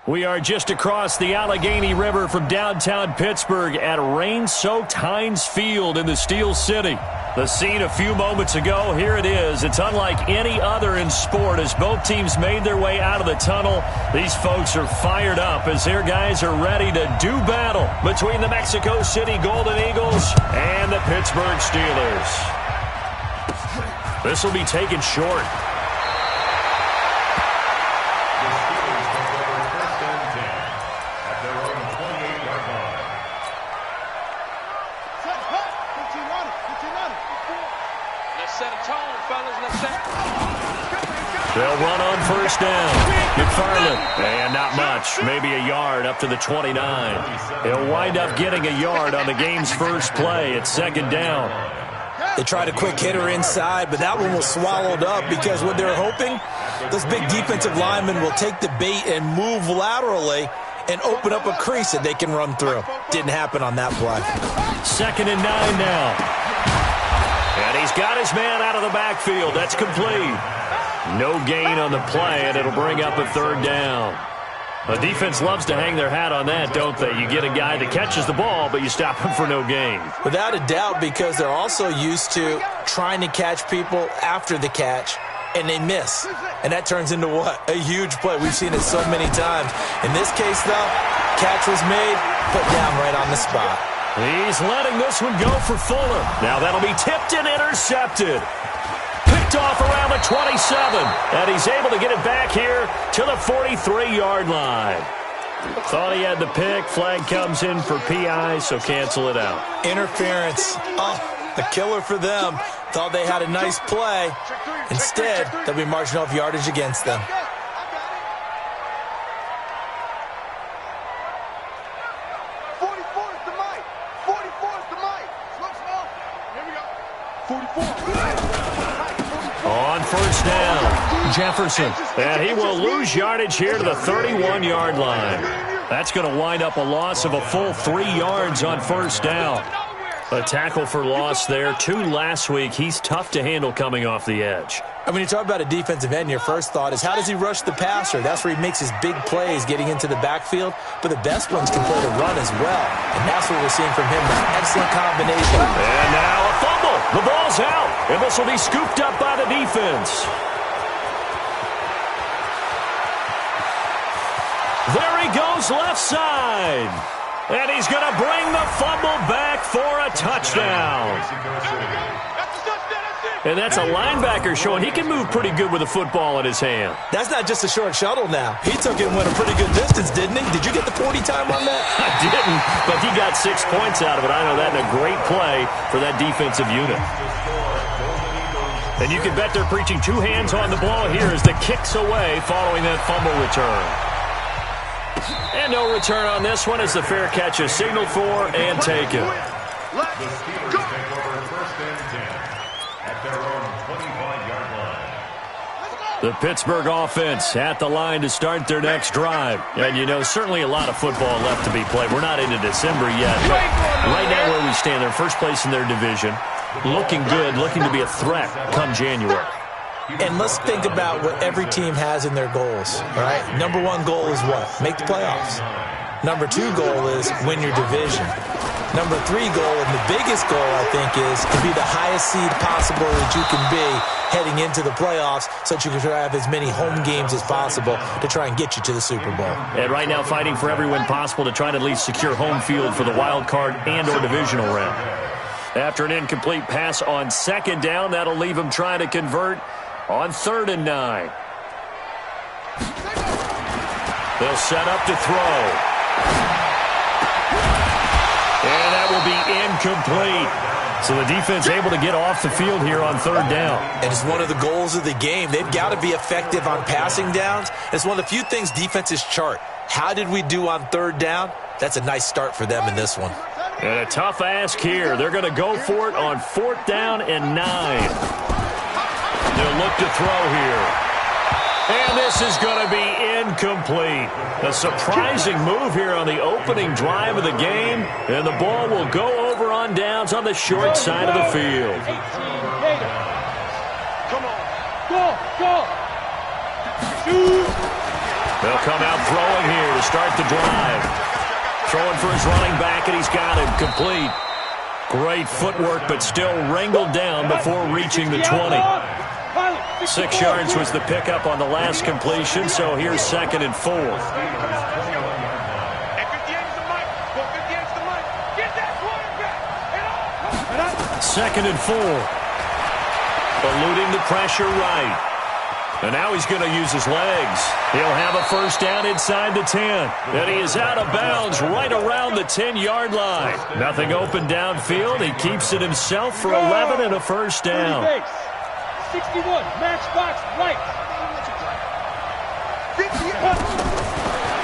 We are just across the Allegheny River from downtown Pittsburgh at rain-soaked Heinz Field in the Steel City. The scene a few moments ago, here it is. It's unlike any other in sport as both teams made their way out of the tunnel. These folks are fired up as their guys are ready to do battle between the Mexico City Golden Eagles and the Pittsburgh Steelers. This will be taken short. They'll run on first down. McFarland. And not much. Maybe a yard up to the 29. He'll wind up getting a yard on the game's first play. It's second down. They tried a quick hitter inside, but that one was swallowed up because what they're hoping, those big defensive linemen will take the bait and move laterally and open up a crease that they can run through. Didn't happen on that play. Second and 9 now. And he's got his man out of the backfield. That's complete. No gain on the play, and it'll bring up a third down. The defense loves to hang their hat on that, don't they? You get a guy that catches the ball, but you stop him for no gain. Without a doubt, because they're also used to trying to catch people after the catch, and they miss. And that turns into what? A huge play. We've seen it so many times. In this case, though, catch was made, put down right on the spot. He's letting this one go for Fuller. Now that'll be tipped and intercepted. Picked off around the 27. And he's able to get it back here to the 43-yard line. Thought he had the pick. Flag comes in for PI, so cancel it out. Interference. Oh, a killer for them. Thought they had a nice play. Instead, they'll be marching off yardage against them. On first down, Jefferson. And he will lose yardage here to the 31-yard line. That's going to wind up a loss of a full 3 yards on first down. A tackle for loss there. 2 last week. He's tough to handle coming off the edge. And when you talk about a defensive end, your first thought is how does he rush the passer? That's where he makes his big plays getting into the backfield. But the best ones can play the run as well. And that's what we're seeing from him. An excellent combination. And now a fumble. The ball's out. And this will be scooped up by the defense. There he goes left side. And he's going to bring the fumble back for a touchdown. And that's a linebacker showing he can move pretty good with a football in his hand. That's not just a short shuttle now. He took it and went a pretty good distance, didn't he? Did you get the 40 time on that? I didn't, but he got 6 points out of it. I know that in a great play for that defensive unit. And you can bet they're preaching 2 hands on the ball here as the kick's away following that fumble return. And no return on this one as the fair catch is signaled for and taken. The Pittsburgh offense at the line to start their next drive. And, you know, certainly a lot of football left to be played. We're not into December yet, but right now where we stand, they're first place in their division. Looking good, looking to be a threat come January. And let's think about what every team has in their goals, all right? Number 1 goal is what? Make the playoffs. Number 2 goal is win your division. Number 3 goal, and the biggest goal, I think, is to be the highest seed possible that you can be heading into the playoffs so that you can have as many home games as possible to try and get you to the Super Bowl. And right now fighting for every win possible to try to at least secure home field for the wild card and or divisional round. After an incomplete pass on second down, that'll leave him trying to convert on 3rd and 9. They'll set up to throw. And that will be incomplete. So the defense able to get off the field here on 3rd down. And it's one of the goals of the game. They've got to be effective on passing downs. It's one of the few things defenses chart. How did we do on 3rd down? That's a nice start for them in this one. And a tough ask here. They're going to go for it on 4th down and 9. They'll look to throw here. And this is going to be incomplete. A surprising move here on the opening drive of the game. And the ball will go over on downs on the short side of the field. Come on. Go. They'll come out throwing here to start the drive. Throwing for his running back, and he's got him complete. Great footwork, but still wrangled down before reaching the 20. 6 yards was the pickup on the last completion, so here's 2nd and 4. Second and 4. Eluding the pressure right. And now he's going to use his legs. He'll have a first down inside the 10. And he is out of bounds right around the 10-yard line. Nothing open downfield. He keeps it himself for 11 and a first down. 61, matchbox right.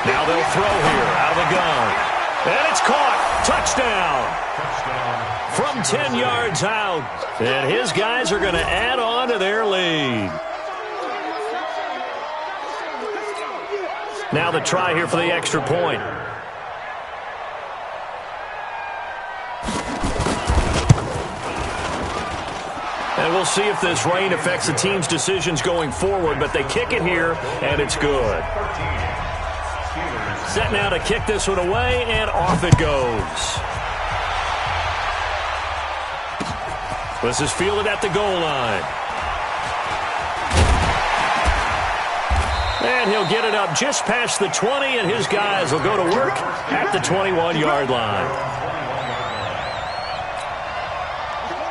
Now they'll throw here out of the gun. And it's caught. Touchdown. From 10 yards out. And his guys are going to add on to their lead. Now the try here for the extra point. And we'll see if this rain affects the team's decisions going forward, but they kick it here, and it's good. Set now to kick this one away, and off it goes. This is fielded at the goal line. And he'll get it up just past the 20, and his guys will go to work at the 21-yard line.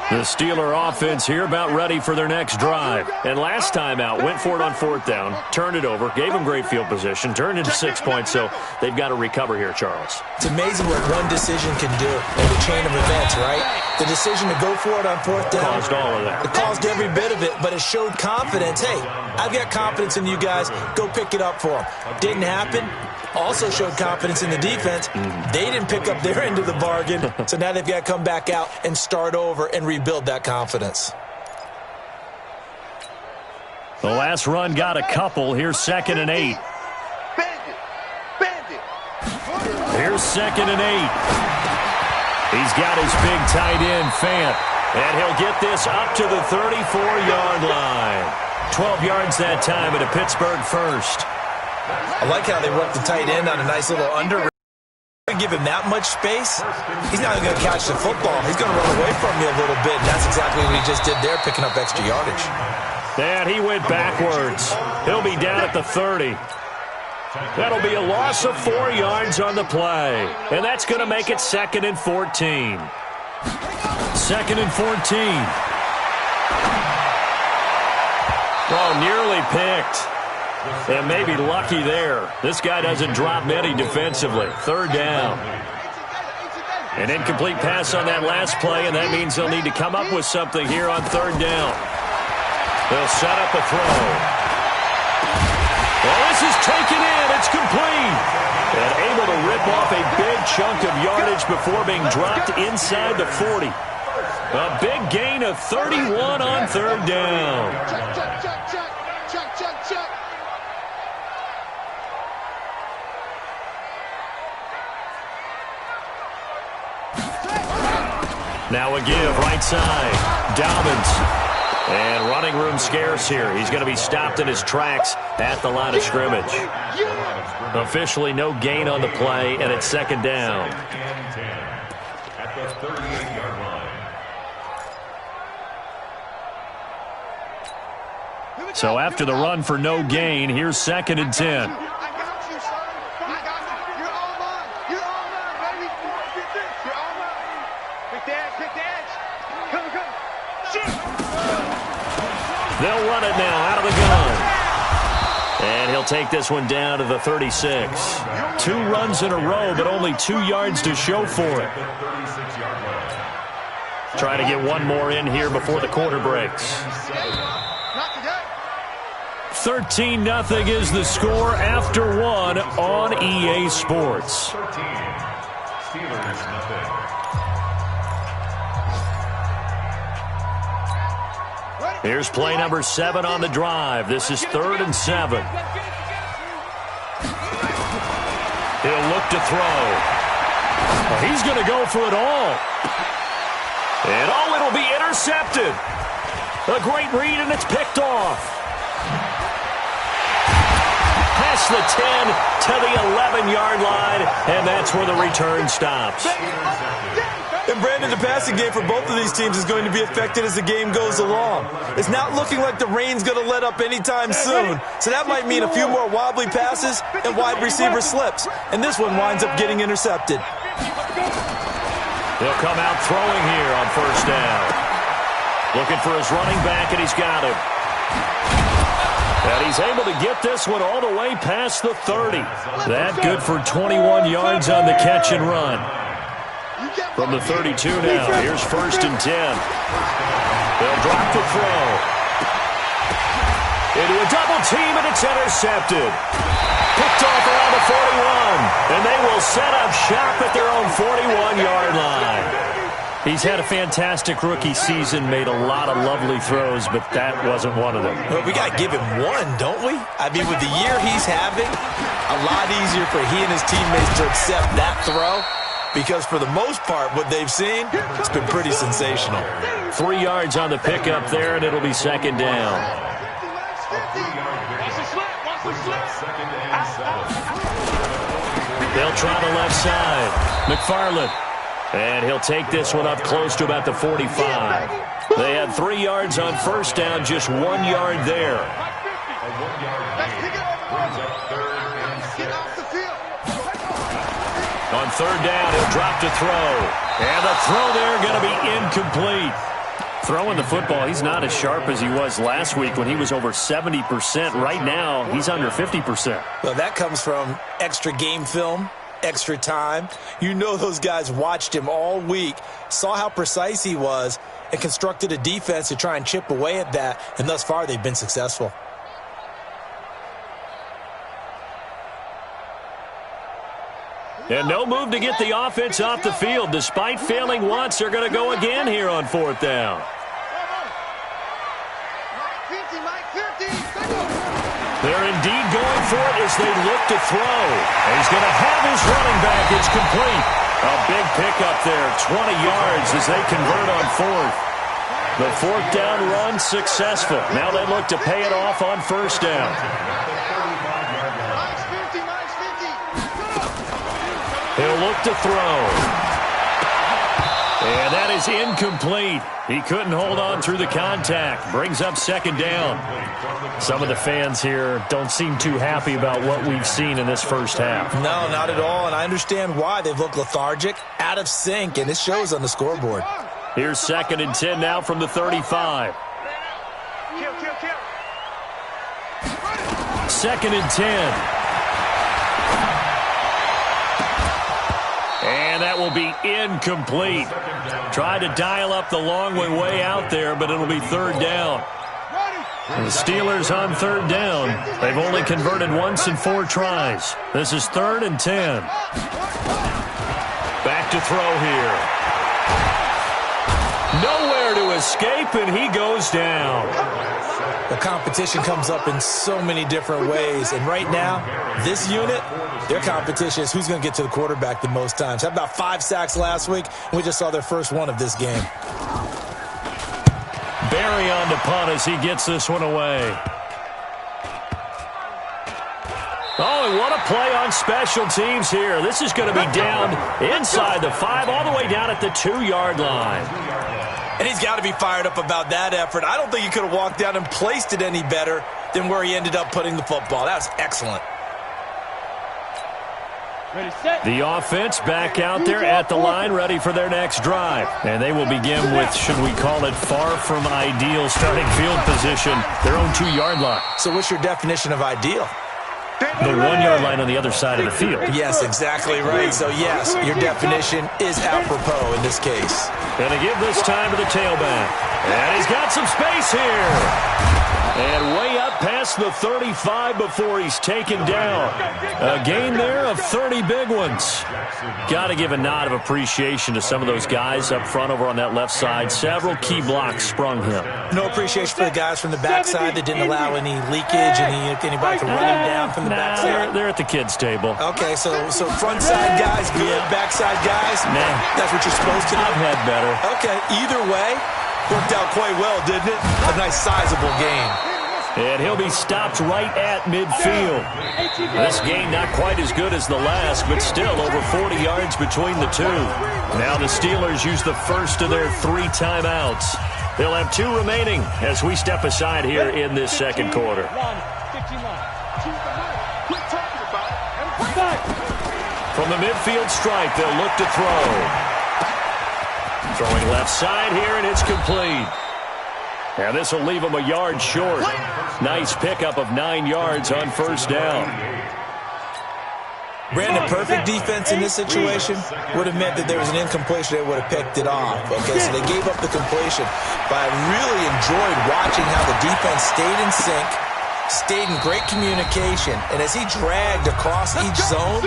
The Steeler offense here about ready for their next drive. And last time out, went for it on 4th down, turned it over, gave them great field position, turned into 6 points, so they've got to recover here, Charles. It's amazing what one decision can do in the chain of events, right? The decision to go for it on 4th down. Caused all of that. It caused every bit of it, but it showed confidence. Hey, I've got confidence in you guys. Go pick it up for them. Didn't happen. Also showed confidence in the defense. They didn't pick up their end of the bargain, so now they've got to come back out and start over and rebuild that confidence. The last run got a couple. Here's 2nd and 8. Here's 2nd and 8. He's got his big tight end, Fant, and he'll get this up to the 34-yard line. 12 yards that time at a Pittsburgh first. I like how they work the tight end on a nice little under. Give him that much space, he's not even going to catch the football. He's going to run away from me a little bit, and that's exactly what he just did there, picking up extra yardage. And he went backwards. He'll be down at the 30. That'll be a loss of 4 yards on the play. And that's going to make it 2nd and 14. 2nd and 14. Oh, nearly picked. And maybe lucky there. This guy doesn't drop many defensively. 3rd down. An incomplete pass on that last play, and that means they'll need to come up with something here on 3rd down. They'll set up a throw. Well, this is taken in. It's complete. And able to rip off a big chunk of yardage before being dropped inside the 40. A big gain of 31 on 3rd down. Now a give, right side. Dobbins. And running room scarce here. He's going to be stopped in his tracks at the line of scrimmage. Officially no gain on the play, and it's 2nd down. At the 38-yard line. So after the run for no gain, here's 2nd and 10. They'll run it now out of the gun. And he'll take this one down to the 36. 2 runs in a row, but only 2 yards to show for it. Try to get one more in here before the quarter breaks. 13-0 is the score after 1 on EA Sports. Steelers nothing. Here's play number 7 on the drive. This is 3rd and 7. He'll look to throw. He's going to go for it all. And it'll be intercepted. A great read, and it's picked off. past the 10 to the 11-yard line, and that's where the return stops. And Brandon, the passing game for both of these teams is going to be affected as the game goes along. It's not looking like the rain's going to let up anytime soon, so that might mean a few more wobbly passes and wide receiver slips, and this one winds up getting intercepted. He'll come out throwing here on first down. Looking for his running back, and he's got him. And he's able to get this one all the way past the 30. That good for 21 yards on the catch and run. From the 32 now, here's first and 10. They'll drop the throw. Into a double team, and it's intercepted. Picked off around the 41, and they will set up shop at their own 41-yard line. He's had a fantastic rookie season, made a lot of lovely throws, but that wasn't one of them. Well, we got to give him one, don't we? I mean, with the year he's having, a lot easier for he and his teammates to accept that throw, because for the most part, what they've seen, it's been pretty sensational. 3 yards on the pickup there, and it'll be second down. They'll try the left side. McFarland. And he'll take this one up close to about the 45. They had 3 yards on first down, just 1 yard there. On third down, he'll drop to throw. And the throw there going to be incomplete. Throwing the football, he's not as sharp as he was last week when he was over 70%. Right now, he's under 50%. Well, that comes from extra game film, extra time. You know those guys watched him all week, saw how precise he was, and constructed a defense to try and chip away at that, and thus far they've been successful. And no move to get the offense off the field. Despite failing once, they're going to go again here on fourth down. They're indeed going for it as they look to throw. And he's going to have his running back. It's complete. A big pickup there, 20 yards as they convert on fourth. The fourth down run successful. Now they look to pay it off on first down. He'll look to throw. And that is incomplete. He couldn't hold on through the contact. Brings up second down. Some of the fans here don't seem too happy about what we've seen in this first half. No, not at all, and I understand why. They've looked lethargic, out of sync, and it shows on the scoreboard. Here's second and 10 now from the 35. Second and 10. And that will be incomplete. Tried to dial up the long way out there, but it'll be third down. And the Steelers on third down. They've only converted once in 4 tries. This is third and 10. Back to throw here. Nowhere to escape, and he goes down. The competition comes up in so many different ways, and right now, this unit, their competition is who's going to get to the quarterback the most times. Had about 5 sacks last week, and we just saw their first one of this game. Barry on to punt as he gets this one away. Oh, and what a play on special teams here. This is going to be down inside the 5, all the way down at the 2-yard line. And he's got to be fired up about that effort. I don't think he could have walked down and placed it any better than where he ended up putting the football. That was excellent. The offense back out there at the line, ready for their next drive. And they will begin with, should we call it, far from ideal starting field position, their own 2-yard line. So what's your definition of ideal? The 1-yard line on the other side of the field. Yes, exactly right. So, yes, your definition is apropos in this case. Going to give this time to the tailback. And he's got some space here. And way up past the 35 before he's taken down. A gain there of 30 big ones. Got to give a nod of appreciation to some of those guys up front over on that left side. Several key blocks sprung him. No appreciation for the guys from the backside that didn't allow any leakage, anybody from running down from the backside. They're at the kids' table. Okay, so front side guys good, backside guys, that's what you're supposed to do. I've had better. Okay, either way, worked out quite well, didn't it? A nice sizable gain. And he'll be stopped right at midfield. This game not quite as good as the last, but still over 40 yards between the two. Now the Steelers use the first of their 3 timeouts. They'll have 2 remaining as we step aside here in this second quarter. From the midfield stripe, they'll look to throw. Throwing left side here, and it's complete. And this will leave him a yard short. Nice pickup of 9 yards on first down. Brandon, perfect defense in this situation would have meant that there was an incompletion. They would have picked it off. Okay, so they gave up the completion. But I really enjoyed watching how the defense stayed in sync, stayed in great communication. And as he dragged across each zone,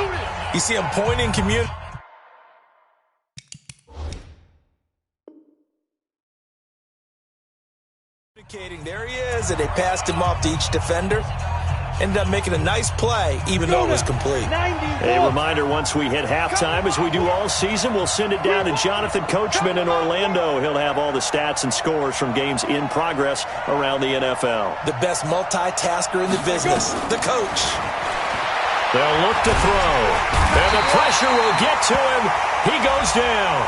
you see him pointing communication. There he is, and they passed him off to each defender. Ended up making a nice play, even though it was complete. A reminder, once we hit halftime, as we do all season, we'll send it down to Jonathan Coachman in Orlando. He'll have all the stats and scores from games in progress around the NFL. The best multitasker in the business, the coach. They'll look to throw, and the pressure will get to him. He goes down.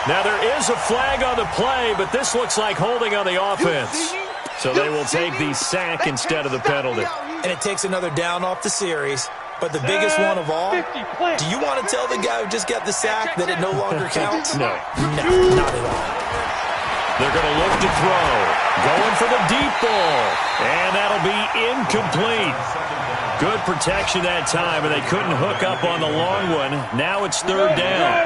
Now, there is a flag on the play, but this looks like holding on the offense. So they will take the sack instead of the penalty. And it takes another down off the series. But the biggest one of all, do you want to tell the guy who just got the sack that it no longer counts? No. No, not at all. They're going to look to throw. Going for the deep ball. And that'll be incomplete. Good protection that time, and they couldn't hook up on the long one. Now it's third down.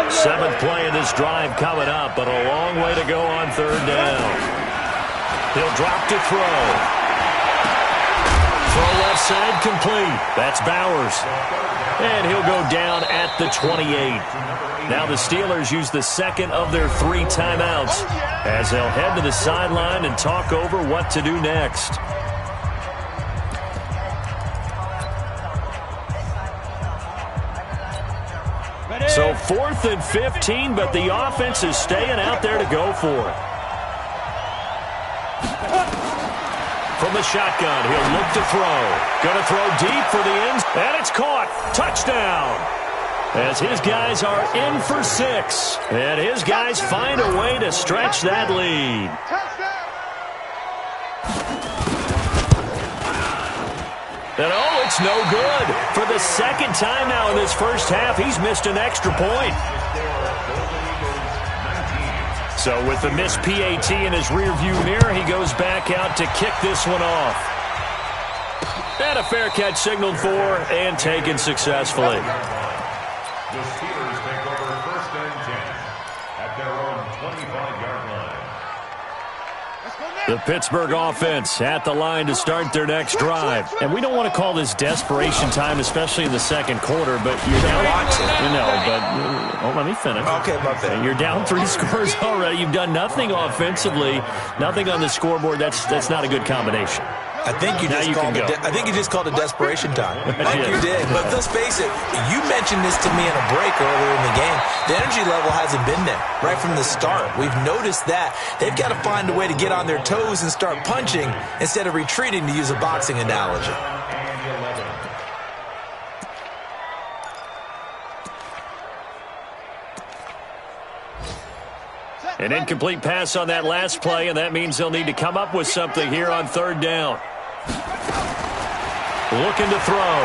7th play of this drive coming up, but a long way to go on third down. He'll drop to throw. Throw left side complete. That's Bowers. And he'll go down at the 28. Now the Steelers use the second of their 3 timeouts as they'll head to the sideline and talk over what to do next. So 4th and 15, but the offense is staying out there to go for it. From the shotgun, he'll look to throw. Going to throw deep for the end, and it's caught. Touchdown. As his guys are in for 6, and his guys find a way to stretch that lead. And oh, it's no good. For the second time now in this first half, he's missed an extra point. So with the missed PAT in his rearview mirror, he goes back out to kick this one off. And a fair catch signaled for and taken successfully. The Steelers take over 1st and 10 at their own 25-yard line. The Pittsburgh offense at the line to start their next drive. And we don't want to call this desperation time, especially in the second quarter, but you're down. Let me finish. Okay, my bad. You're down 3 scores already. You've done nothing offensively, nothing on the scoreboard. That's not a good combination. I think you just called it desperation time. I think you did. But let's face it, you mentioned this to me in a break earlier in the game. The energy level hasn't been there right from the start. We've noticed that. They've got to find a way to get on their toes and start punching instead of retreating, to use a boxing analogy. An incomplete pass on that last play, and that means they'll need to come up with something here on third down. Looking to throw.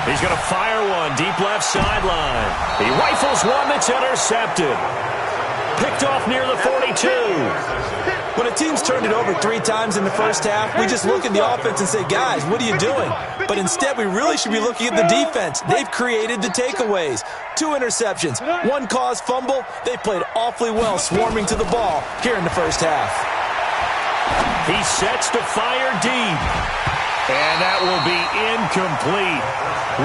He's going to fire one deep left sideline. He rifles one that's intercepted. Picked off near the 42. When a team's turned it over 3 times in the first half, we just look at the offense and say, guys, what are you doing? But instead, we really should be looking at the defense. They've created the takeaways. 2 interceptions, 1 caused fumble. They played awfully well swarming to the ball here in the first half. He sets to fire deep. And that will be incomplete.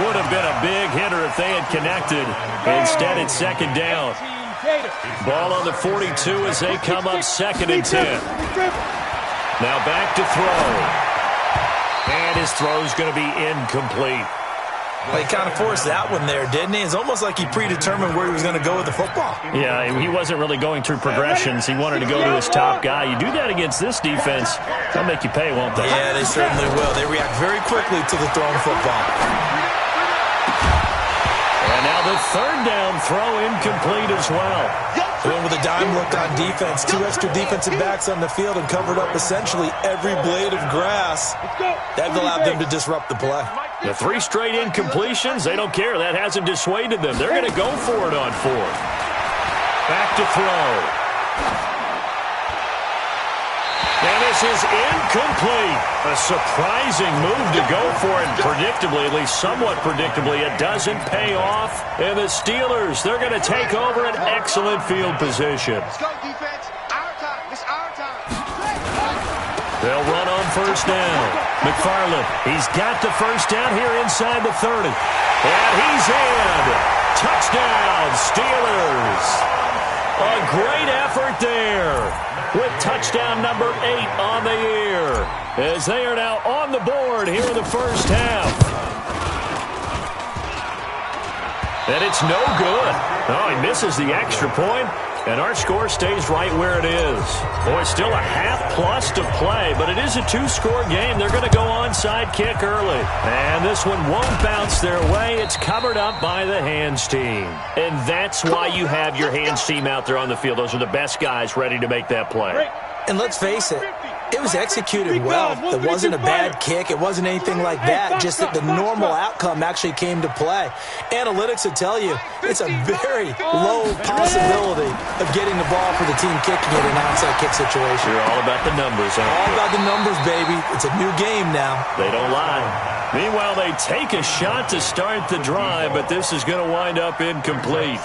Would have been a big hitter if they had connected. Instead, it's second down. Ball on the 42 as they come up 2nd and 10. Now back to throw. And his throw's going to be incomplete. Well, he kind of forced that one there, didn't he? It's almost like he predetermined where he was going to go with the football. Yeah, he wasn't really going through progressions. He wanted to go to his top guy. You do that against this defense, they'll make you pay, won't they? Yeah, they certainly will. They react very quickly to the thrown football. And now the third down throw incomplete as well. They went with a dime look on defense. 2 extra defensive backs on the field and covered up essentially every blade of grass. That allowed them to disrupt the play. The 3 straight incompletions, they don't care. That hasn't dissuaded them. They're going to go for it on 4th. Back to throw. And this is incomplete. A surprising move to go for it. Predictably, at least somewhat predictably, it doesn't pay off. And the Steelers, they're going to take over an excellent field position. Let's go, defense. Our time. It's our time. They'll run on first down. McFarland, he's got the first down here inside the 30. And he's in. Touchdown, Steelers. A great effort there with touchdown number 8 on the year as they are now on the board here in the first half. And it's no good. Oh, he misses the extra point, and our score stays right where it is. Boy, still a half-plus to play, but it is a 2-score game. They're going to go onside kick early. And this one won't bounce their way. It's covered up by the hands team. And that's why you have your hands team out there on the field. Those are the best guys ready to make that play. And let's face it, it was executed well. It wasn't a bad kick. It wasn't anything like that. Just that the normal outcome actually came to play. Analytics will tell you it's a very low possibility of getting the ball for the team kicking it in an onside kick situation. You're all about the numbers, aren't you? All about the numbers, baby. It's a new game now. They don't lie. Meanwhile, they take a shot to start the drive, but this is going to wind up incomplete.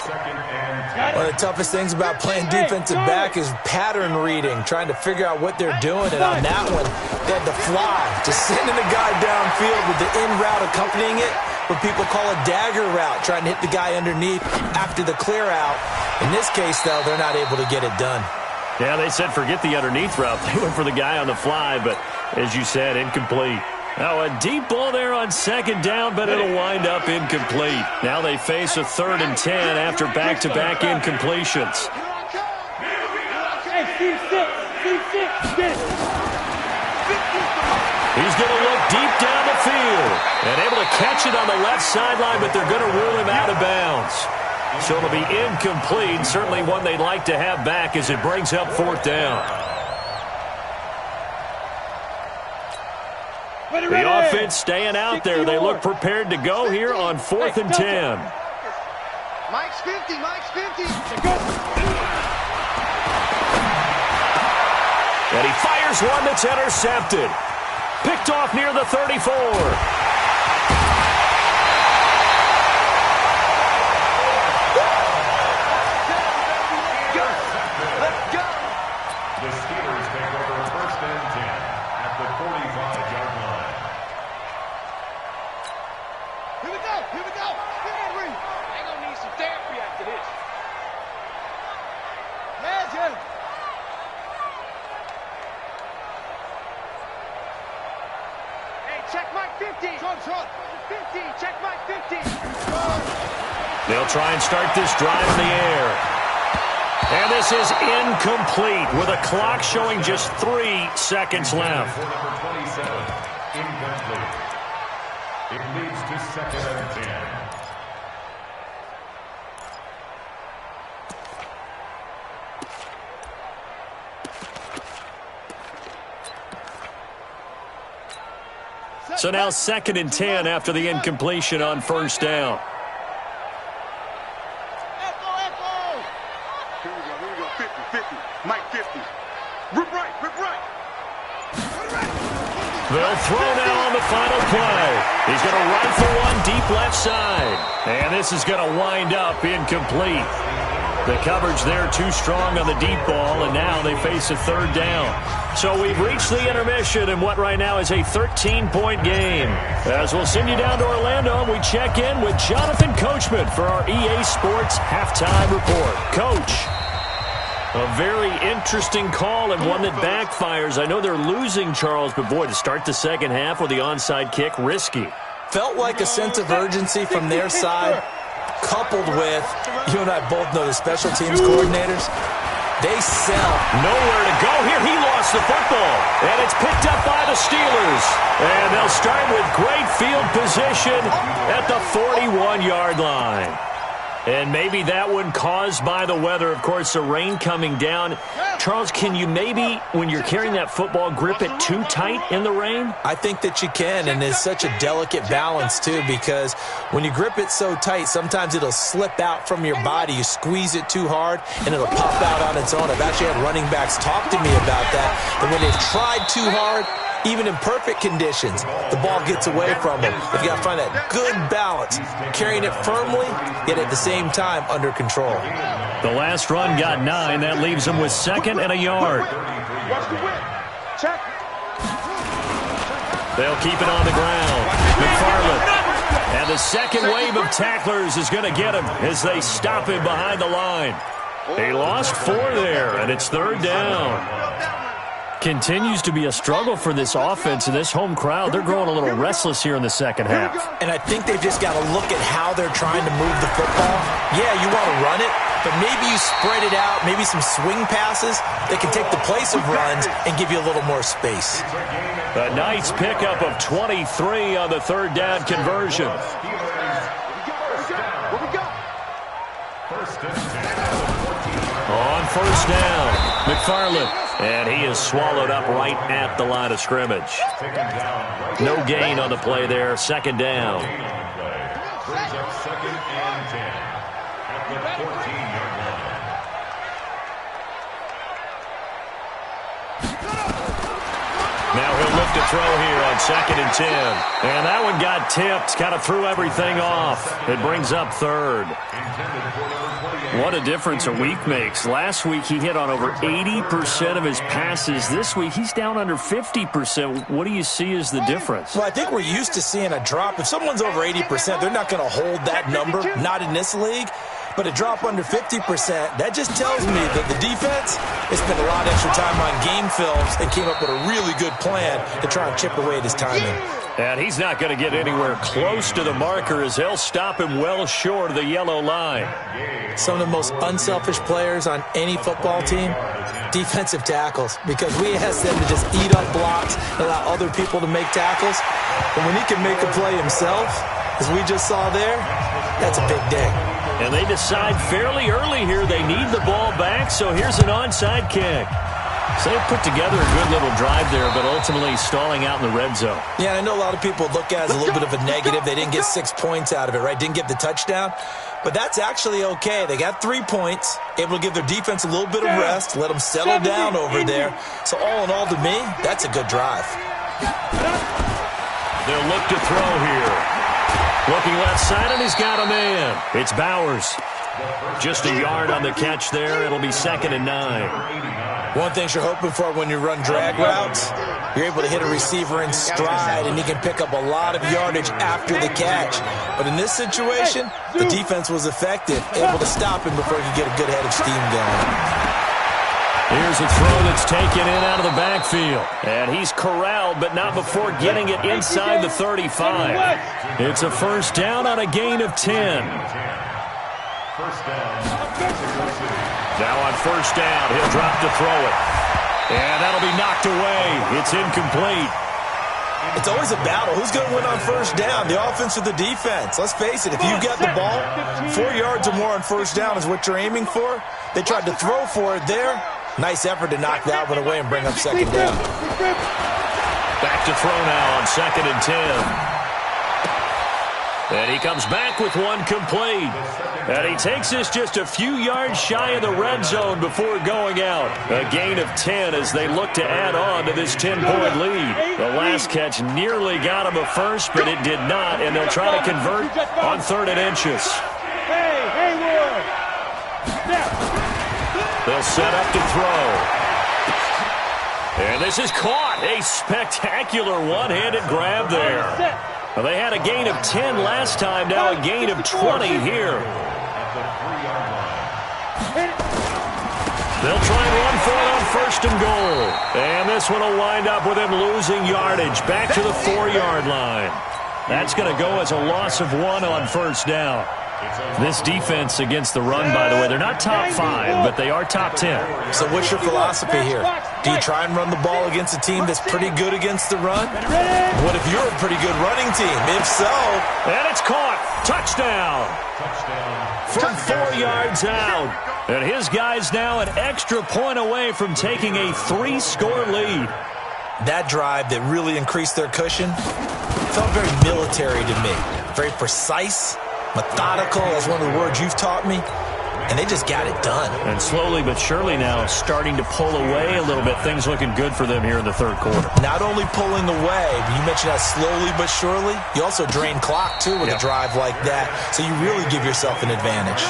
One of the toughest things about playing defensive back is pattern reading, trying to figure out what they're doing. And on that one, they had to fly, just sending a guy downfield with the in route accompanying it, what people call a dagger route, trying to hit the guy underneath after the clear out. In this case, though, they're not able to get it done. Yeah, they said forget the underneath route. They went for the guy on the fly, but as you said, incomplete. Now a deep ball there on second down, but it'll wind up incomplete. Now they face a 3rd and 10 after back-to-back incompletions. He's going to look deep down the field and able to catch it on the left sideline, but they're going to rule him out of bounds. So it'll be incomplete, certainly one they'd like to have back as it brings up 4th down. The offense staying out there. They look prepared to go here on 4th and 10. Mike's 50. Mike's 50. And he fires one that's intercepted. Picked off near the 34. The Steelers take over first and 10 at the 45-yard line. Here we go. Here we go. They're going to need some therapy after this. Magic. Hey, check Mike 50. Short. 50. Check Mike 50. They'll try and start this drive in the air. And this is incomplete with a clock showing just 3 seconds left. For number 27, incomplete. It leads to 2nd and 10. So now 2nd and 10 after the incompletion on first down. Here we go. 50. Mike 50. Rip right. They'll throw now on the final play. He's going to rifle one deep left side. And this is going to wind up incomplete. The coverage there too strong on the deep ball, and now they face a 3rd down. So we've reached the intermission in what right now is a 13-point game. As we'll send you down to Orlando, and we check in with Jonathan Coachman for our EA Sports Halftime Report. Coach, a very interesting call and one that backfires. I know they're losing, Charles, but boy, to start the second half with the onside kick, risky. Felt like a sense of urgency from their side, coupled with, you and I both know the special teams coordinators, they sell. Nowhere to go here. He lost the football. And it's picked up by the Steelers. And they'll start with great field position at the 41-yard line. And maybe that one caused by the weather. Of course, the rain coming down. Charles, can you maybe, when you're carrying that football, grip it too tight in the rain? I think that you can, and it's such a delicate balance, too, because when you grip it so tight, sometimes it'll slip out from your body. You squeeze it too hard, and it'll pop out on its own. I've actually had running backs talk to me about that when they've tried too hard, even in perfect conditions, the ball gets away from them. They've got to find that good balance, carrying it firmly, yet at the same time under control. The last run got 9. That leaves them with 2nd and a yard. They'll keep it on the ground. McFarland. And the second wave of tacklers is going to get him as they stop him behind the line. He lost 4 there, and it's 3rd down. Continues to be a struggle for this offense and this home crowd. They're growing a little restless here in the second half. And I think they've just got to look at how they're trying to move the football. Yeah, you want to run it, but maybe you spread it out, maybe some swing passes that can take the place of runs and give you a little more space. A nice pickup of 23 on the 3rd down conversion. On 1st down, McFarland. And he is swallowed up right at the line of scrimmage. No gain on the play there. 2nd down. Brings up 2nd and 10 at the 14-yard line. Now he'll look to throw here on 2nd and 10. And that one got tipped. Kind of threw everything off. It brings up 3rd. What a difference a week makes. Last week he hit on over 80% of his passes. This week he's down under 50%. What do you see as the difference? Well, I think we're used to seeing a drop. If someone's over 80%, they're not going to hold that number, not in this league. But a drop under 50%, that just tells me that the defense has spent a lot of extra time on game films and came up with a really good plan to try and chip away at his timing. And he's not going to get anywhere close to the marker as they'll stop him well short of the yellow line. Some of the most unselfish players on any football team, defensive tackles, because we ask them to just eat up blocks and allow other people to make tackles. But when he can make a play himself, as we just saw there, that's a big day. And they decide fairly early here they need the ball back, so here's an onside kick. So they put together a good little drive there, but ultimately stalling out in the red zone. Yeah, I know a lot of people look at it as a little bit of a negative. They didn't get 6 points out of it, right? Didn't get the touchdown. But that's actually okay. They got 3 points, able to give their defense a little bit of rest, let them settle down over there. So all in all, to me, that's a good drive. They'll look to throw here. Looking left side, and he's got a man. It's Bowers. Just a yard on the catch there. It'll be 2nd and 9. One thing you're hoping for when you run drag routes, you're able to hit a receiver in stride, and he can pick up a lot of yardage after the catch. But in this situation, the defense was effective, able to stop him before he could get a good head of steam going. Here's a throw that's taken in out of the backfield. And he's corralled, but not before getting it inside the 35. It's a 1st down on a gain of 10. Now on 1st down, he'll drop to throw it. And that'll be knocked away. It's incomplete. It's always a battle. Who's going to win on 1st down, the offense or the defense? Let's face it, if you've got the ball, 4 yards or more on 1st down is what you're aiming for. They tried to throw for it there. Nice effort to knock that one away and bring up 2nd down. Back to throw now on 2nd and 10. And he comes back with one complete. And he takes us just a few yards shy of the red zone before going out. A gain of 10 as they look to add on to this 10-point lead. The last catch nearly got him a first, but it did not, and they'll try to convert on 3rd and inches. They'll set up to throw. And this is caught. A spectacular one-handed grab there. Well, they had a gain of 10 last time, now a gain of 20 here. They'll try and run for it on 1st and goal. And this one will wind up with him losing yardage back to the 4-yard line. That's going to go as a loss of 1 on first down. This defense against the run, by the way, they're not top 5, but they are top 10. So what's your philosophy here? Do you try and run the ball against a team that's pretty good against the run? What if you're a pretty good running team? If so... And it's caught. Touchdown. From 4 yards out. And his guy's now an extra point away from taking a 3-score lead. That drive that really increased their cushion felt very military to me. Very precise, methodical. That's one of the words you've taught me. And they just got it done. And slowly but surely now starting to pull away a little bit. Things looking good for them here in the third quarter. Not only pulling away, but you mentioned that slowly but surely. You also drain clock, too, with a drive like that. So you really give yourself an advantage.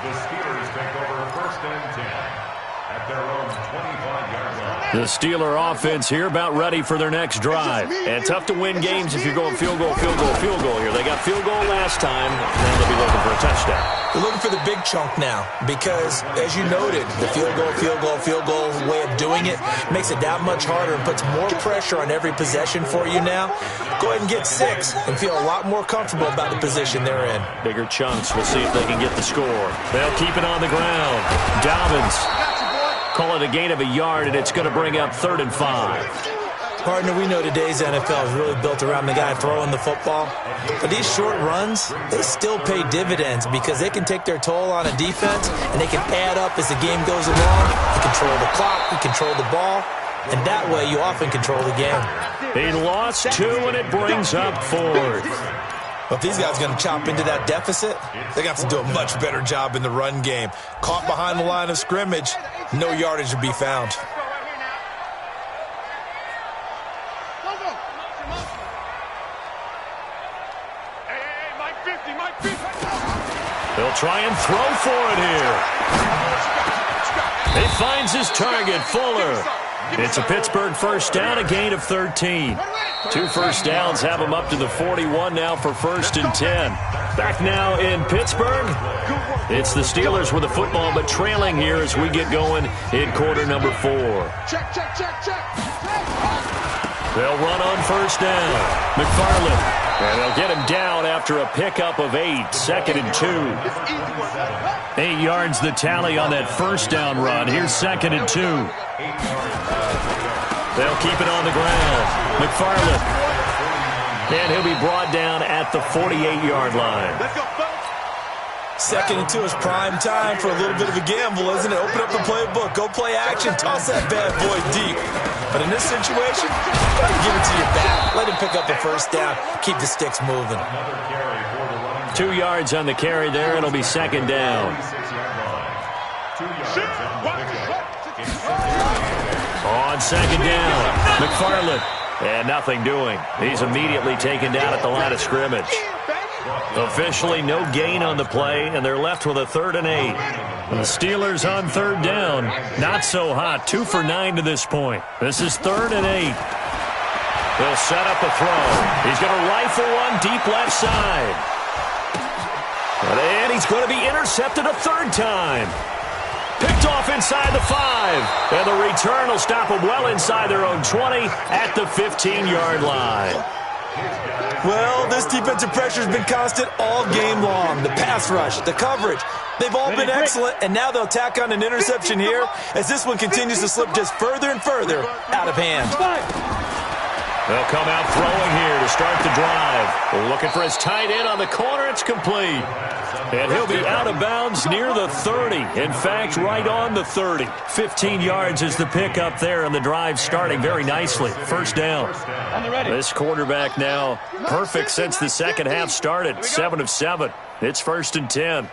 The Steelers take over first and 10 at their own 25-yard line. The Steeler offense here about ready for their next drive. And tough to win games if you're going field goal, field goal, field goal here. They got field goal last time. Now they'll be looking for a touchdown. They're looking for the big chunk now because, as you noted, the field goal way of doing it makes it that much harder and puts more pressure on every possession for you now. Go ahead and get 6 and feel a lot more comfortable about the position they're in. Bigger chunks. We'll see if they can get the score. They'll keep it on the ground. Dobbins. Call it a gain of a yard, and it's going to bring up 3rd and 5. Partner, we know today's NFL is really built around the guy throwing the football. But these short runs, they still pay dividends because they can take their toll on a defense, and they can add up as the game goes along. You control the clock, you control the ball, and that way you often control the game. They lost 2, and it brings up 4th. But if these guys are going to chop into that deficit, they're going to have to do a much better job in the run game. Caught behind the line of scrimmage, no yardage to be found. They'll try and throw for it here. He finds his target, Fuller. It's a Pittsburgh first down, a gain of 13. 2 first downs have him up to the 41 now for 1st and 10. Back now in Pittsburgh. It's the Steelers with the football, but trailing here as we get going in quarter number 4. They'll run on first down. McFarland. And they'll get him down after a pickup of 8, 2nd and 2. 8 yards the tally on that first down run. Here's 2nd and 2. They'll keep it on the ground. McFarland. And he'll be brought down at the 48-yard line. 2nd and 2 is prime time for a little bit of a gamble, isn't it? Open up the playbook, go play action, toss that bad boy deep. But in this situation, give it to your back. Let him pick up the first down. Keep the sticks moving. 2 yards on the carry there. It'll be 2nd down. On 2nd down, McFarland. And nothing doing. He's immediately taken down at the line of scrimmage. Officially no gain on the play, and they're left with a 3rd and 8. The Steelers on 3rd down. Not so hot. 2 for 9 to this point. This is 3rd and 8. They'll set up a throw. He's going to rifle one deep left side. And he's going to be intercepted a 3rd time. Picked off inside the 5. And the return will stop them well inside their own 20 at the 15-yard line. Well, this defensive pressure has been constant all game long. The pass rush, the coverage, they've all been excellent, and now they'll tack on an interception here as this one continues to slip just further and further out of hand. They'll come out throwing here to start the drive. Looking for his tight end on the corner. It's complete. And he'll be out of bounds near the 30. In fact, right on the 30. 15 yards is the pickup there, and the drive starting very nicely. First down. This quarterback now perfect since the second half started. 7 of 7. It's 1st and 10.